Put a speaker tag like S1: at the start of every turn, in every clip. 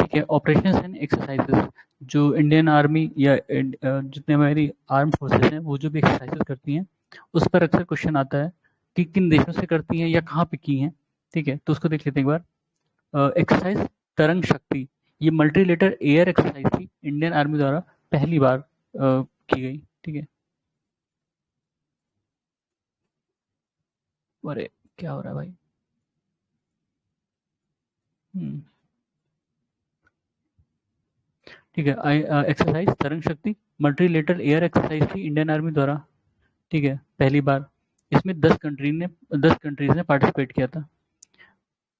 S1: ठीक है। Operations and exercises, जो इंडियन आर्मी या जितने हमारी आर्म फोर्सेस हैं वो जो भी एक्सरसाइजेस करती हैं उस पर अक्सर क्वेश्चन आता है कि किन देशों से करती हैं या कहाँ पे की हैं। ठीक है, तो उसको देख लेते हैं एक बार। एक्सरसाइज तरंग शक्ति, ये मल्टीलेटर एयर एक्सरसाइज थी, इंडियन आर्मी द्वारा पहली बार की गई। ठीक है। अरे क्या हो रहा है भाई। हम्म, ठीक है। एक्सरसाइज तरंग शक्ति मल्टीलेटर एयर एक्सरसाइज थी इंडियन आर्मी द्वारा। ठीक है, पहली बार। इसमें 10 कंट्रीज ने पार्टिसिपेट किया था।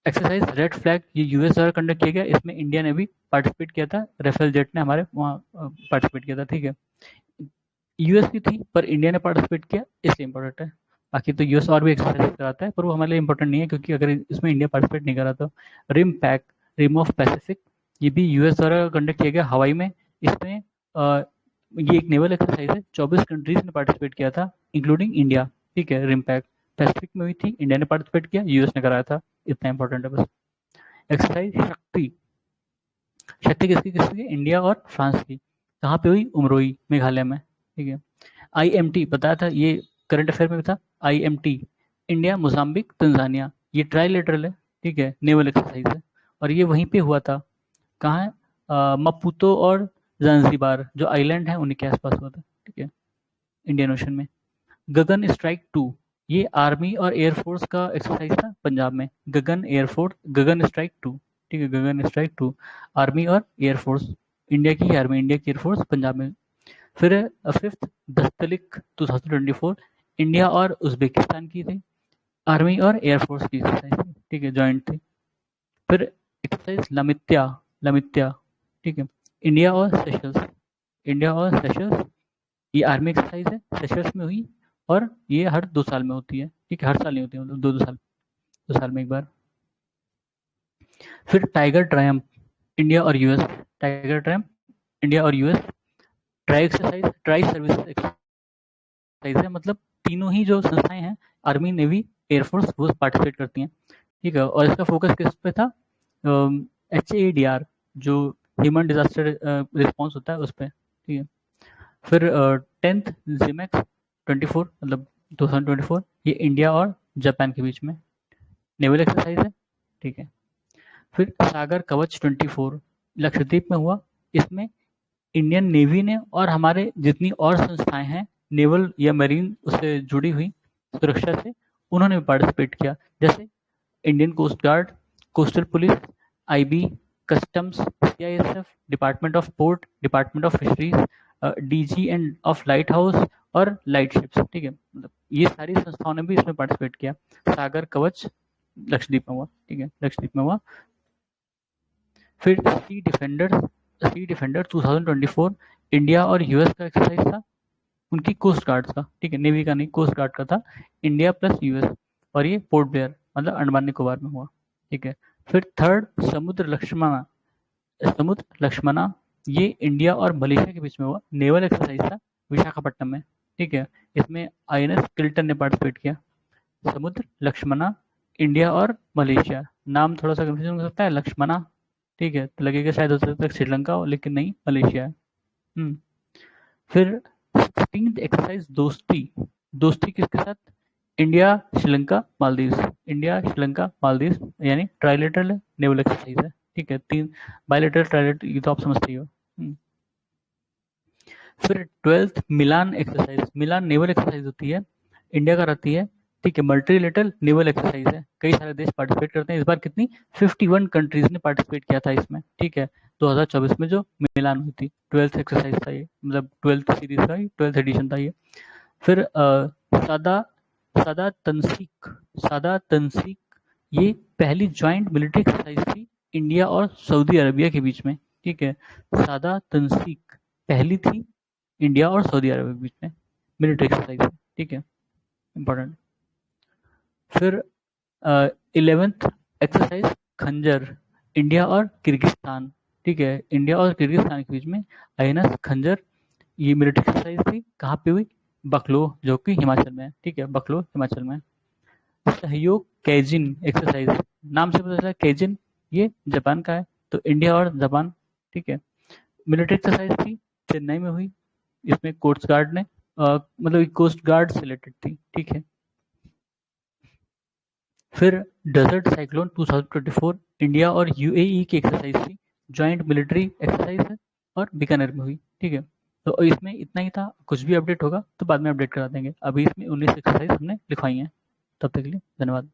S1: एक्सरसाइज रेड फ्लैग, ये यूएस द्वारा कंडक्ट किया गया, इसमें इंडिया ने भी पार्टिसिपेट किया था, राफेल जेट ने हमारे वहाँ पार्टिसिपेट किया था। ठीक है। यूएस की थी पर इंडिया ने पार्टिसिपेट किया, इसलिए इंपॉर्टेंट है। बाकी तो यूएस और भी एक्सरसाइज कराता है पर वो हमारे लिए इंपॉर्टेंट नहीं है, क्योंकि अगर इसमें इंडिया पार्टिसिपेट नहीं करा तो। RIMPAC, rim of Pacific, ये भी यूएस द्वारा कंडक्ट किया गया हवाई में। इसमें ये एक नेवल एक्सरसाइज है, 24 कंट्रीज ने पार्टिसिपेट किया था इंक्लूडिंग इंडिया। ठीक है। रिम पैक पैसिफिक में हुई थी, इंडिया ने पार्टिसिपेट किया, यूएस ने कराया था। इतना इंपॉर्टेंट है बस। एक्सरसाइज शक्ति, शक्ति किसकी किसकी, इंडिया और फ्रांस की। कहाँ पे हुई, उमरोई मेघालय में। ठीक है। आईएमटी बताया था, ये करंट अफेयर में भी था। आईएमटी, इंडिया मोजाम्बिक तंजानिया, ये ट्राइलेटरल है। ठीक है, नेवल एक्सरसाइज है और ये वहीं पे हुआ था। कहाँ है, मपूतो और zanzibar जो आइलैंड है उन्हीं के आसपास हुआ था। ठीक है, इंडियन ओशन में। गगन स्ट्राइक 2, ये आर्मी और एयरफोर्स का एक्सरसाइज था पंजाब में। गगन एयरफोर्स, गगन स्ट्राइक 2। ठीक है, गगन स्ट्राइक 2, आर्मी और एयरफोर्स, इंडिया की आर्मी, इंडिया की एयरफोर्स पंजाब में। फिर फिफ्थ दस्तलिक 2024, इंडिया और उज्बेकिस्तान की थी, आर्मी और एयरफोर्स की एक्सरसाइज थी। ठीक है, जॉइंट थी। फिर एक्सरसाइज लमित्या, लमित्या, ठीक है, इंडिया और सेशल्स, इंडिया और सेशल्स, ये आर्मी एक्सरसाइज है, सेशल्स में हुई और ये हर 2 साल में होती है। ठीक है, हर साल नहीं होती है, मतलब 2 2 साल, 2 साल में एक बार। फिर टाइगर ट्रायम्फ, इंडिया और यूएस, टाइगर ट्रायम्फ, इंडिया और US. Try exercise, tri services exercise है, मतलब तीनों ही जो संस्थाएं हैं, आर्मी, नेवी, एयरफोर्स, वो पार्टिसिपेट करती हैं। ठीक है, और इसका फोकस किस पे था, HADR, जो ह्यूमन डिजास्टर रिस्पॉन्स होता है उस पर। ठीक है। फिर 10th जिमेक्स 24, मतलब 2024, ये इंडिया और जापान के बीच में नेवल एक्सरसाइज है। ठीक है। फिर सागर कवच 24 लक्षद्वीप में हुआ। इसमें इंडियन नेवी ने और हमारे जितनी और संस्थाएं हैं नेवल या मरीन उससे जुड़ी हुई सुरक्षा से, उन्होंने भी पार्टिसिपेट किया। जैसे Indian coast guard, coastal police, IB, customs, CISF, department of port, department of fisheries, DG and of light house और लाइट शिप्स। ठीक है, मतलब ये सारी संस्थाओं ने भी इसमें पार्टिसिपेट किया। सागर कवच लक्षद्वीप में हुआ। ठीक है, लक्षद्वीप में हुआ। फिर सी डिफेंडर 2024, इंडिया और यूएस का एक्सरसाइज था, उनकी कोस्ट गार्ड का। ठीक है, नेवी का नहीं, कोस्ट गार्ड का था, इंडिया प्लस यूएस। और ये पोर्ट ब्लेयर, मतलब अंडमान निकोबार में हुआ। ठीक है। फिर थर्ड समुद्र लक्ष्मणा, समुद्र लक्ष्मणा, ये इंडिया और मलेशिया के बीच में हुआ, नेवल एक्सरसाइज था, विशाखापट्टनम में। ठीक है, इसमें आईएनएस किल्टन ने पार्टिसिपेट किया। समुद्र लक्ष्मणा, इंडिया और मलेशिया, नाम थोड़ा सा कंफ्यूजन हो सकता है, लक्ष्मणा। ठीक है, तो लगेगा शायद हो सकता है श्रीलंका हो, लेकिन नहीं, मलेशिया है। फिर 16th एक्सरसाइज दोस्ती, दोस्ती किसके साथ, इंडिया श्रीलंका मालदीव्स, इंडिया श्रीलंका मालदीव्स, यानी ट्राइलेटरल नेवल एक्सरसाइज है। ठीक है, 3 बायलेटरल ट्राइलेटरल, ये तो आप समझते ही हो। फिर 12th मिलान एक्सरसाइज, मिलान नेवल एक्सरसाइज होती है, इंडिया का रहती है। ठीक है, मल्टीलेटरल नेवल एक्सरसाइज है, कई सारे देश पार्टिसिपेट करते हैं। इस बार कितनी, 51 कंट्रीज ने पार्टिसिपेट किया था इसमें। ठीक है, 2024 में जो मिलान हुई थी, 12th एक्सरसाइज था ये, मतलब 12th सीरीज का, 12th एडिशन था ये। फिर सादा, सादा तंसीक, सादा तंसीक, ये पहली ज्वाइंट मिलिट्री एक्सरसाइज थी इंडिया और सऊदी अरबिया के बीच में। ठीक है, सादा तंसीक पहली थी इंडिया और सऊदी अरब के बीच में मिलिट्री एक्सरसाइज है। ठीक है, इंपॉर्टेंट। फिर 11th एक्सरसाइज खंजर, इंडिया और किर्गिस्तान। ठीक है, इंडिया और किर्गिस्तान के बीच में आईएनएस खंजर, ये मिलिट्री एक्सरसाइज थी, कहाँ पे हुई, बकलो, जो कि हिमाचल में है। ठीक है, बकलो हिमाचल में। सहयोग कैजिन एक्सरसाइज, नाम से पता चला कैजिन, ये जापान का है। तो इंडिया और जापान, ठीक है। मिलिट्री एक्सरसाइज थी, चेन्नई में हुई। इसमें कोस्ट गार्ड ने मतलब कोस्ट गार्ड सिलेक्टेड थी, ठीक है। फिर डेजर्ट साइक्लोन 2024 इंडिया और यूएई की एक्सरसाइज थी, जॉइंट मिलिट्री एक्सरसाइज है और बीकानेर में हुई, ठीक है। तो इसमें इतना ही था, कुछ भी अपडेट होगा तो बाद में अपडेट करा देंगे। अभी इसमें 19 एक्सरसाइज हमने लिखवाई हैं। तब तक के लिए धन्यवाद।